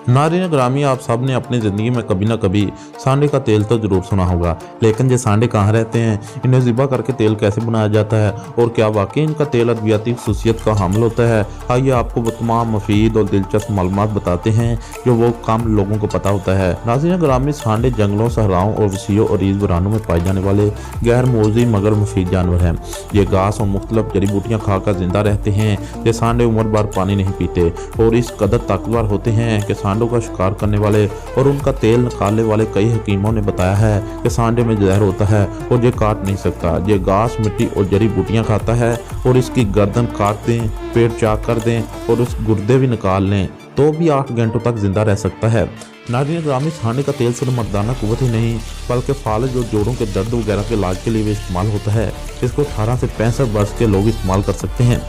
नारिन ग्रामी, आप सब ने अपनी ज़िंदगी में कभी ना कभी सांडे का तेल तो ज़रूर सुना होगा, लेकिन ये सांडे कहाँ रहते हैं, इन्हें ज़िबा करके तेल कैसे बनाया जाता है और क्या वाकई इनका तेल अद्वितीय खसूसियत का हामिल होता है। आइए आपको वो तमाम मुफीद और दिलचस्प मालूमात बताते हैं जो वो कम लोगों को पता होता है। नाज़रीन ग्रामी, सांडे जंगलों, सहराओं और वसीओ और रीज़ बरानों में पाए जाने वाले गैर मौजी मगर मुफीद जानवर हैं। ये घास और मुख्तलिफ जड़ी बूटियाँ खाकर जिंदा रहते हैं। ये सांडे उम्र भर पानी नहीं पीते और इस कदर ताकतवर होते हैं कि सांडों का शिकार करने वाले और उनका तेल निकालने वाले कई हकीमों ने बताया है कि सांडे में जहर होता है और ये काट नहीं सकता। ये घास, मिट्टी और जड़ी बूटियां खाता है और इसकी गर्दन काट दें, पेट चाक कर दें और उस गुर्दे भी निकाल लें तो भी 8 घंटों तक जिंदा रह सकता है। नाज़रीन ग्रामी, सांडे का तेल सिर्फ मर्दाना कुव्वत ही नहीं बल्कि फालज और जोड़ों के दर्द वगैरह के इलाज के लिए भी इस्तेमाल होता है। इसको 18 से 65 वर्ष के लोग इस्तेमाल कर सकते हैं।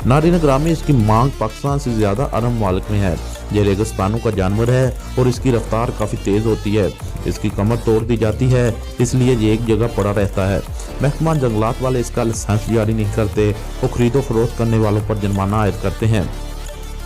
नारिन ग्रामी, इसकी मांग पाकिस्तान से ज़्यादा अरब मालिक में है। यह रेगिस्तानों का जानवर है और इसकी रफ्तार काफ़ी तेज़ होती है। इसकी कमर तोड़ दी जाती है, इसलिए ये एक जगह पड़ा रहता है। महकमा जंगलात वाले इसका लाइसेंस जारी नहीं करते, वो खरीदो फरोख्त करने वालों पर जुर्माना आयद करते हैं।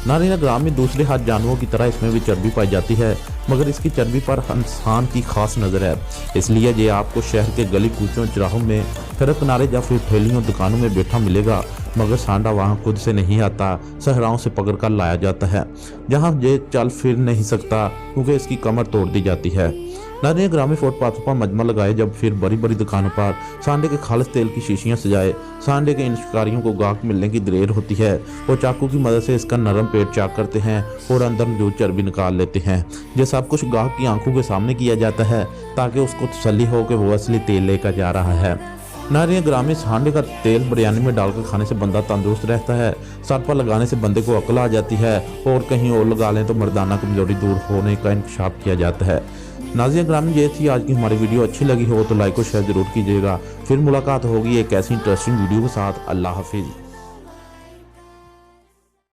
नारिन ग्रामी, दूसरे हर जानवरों की तरह इसमें भी चर्बी पाई जाती है, मगर इसकी चर्बी पर इंसान की खास नज़र है। इसलिए ये आपको शहर के गली कूचों, चौराहों में, सड़क किनारे या फिर ठेलियों, दुकानों में बैठा मिलेगा, मगर सांडा वहाँ खुद से नहीं आता, सहराओं से पकड़ कर लाया जाता है, जहाँ ये चल फिर नहीं सकता क्योंकि इसकी कमर तोड़ दी जाती है। नारिन ग्रामी, फुटपाथों पर मजमा लगाए, जब फिर बड़ी बड़ी दुकानों पर सांडे के खालिस तेल की शीशियाँ सजाए। सांडे के इन शिकारियों को गाहक मिलने की देर होती है। वो चाकू की मदद से इसका नरम पेट चाक करते हैं और अंदर मौजूद चर्बी निकाल लेते हैं। ये सब कुछ गाहक की आंखों के सामने किया जाता है ताकि उसको तसल्ली हो कि वो असली तेल लेकर जा रहा है। नारिन ग्रामी, सांडे का तेल बिरयानी में डालकर खाने से बंदा तंदुरुस्त रहता है। सर पर लगाने से बंदे को अक्ल आ जाती है और कहीं और लगा लें तो मर्दाना कमजोरी दूर होने का इंकशाफ किया जाता है। नाज़रीन ग्रामी, ये थी आज की हमारी वीडियो। अच्छी लगी हो तो लाइक और शेयर ज़रूर कीजिएगा। फिर मुलाकात होगी एक ऐसी इंटरेस्टिंग वीडियो के साथ। अल्लाह हाफिज़।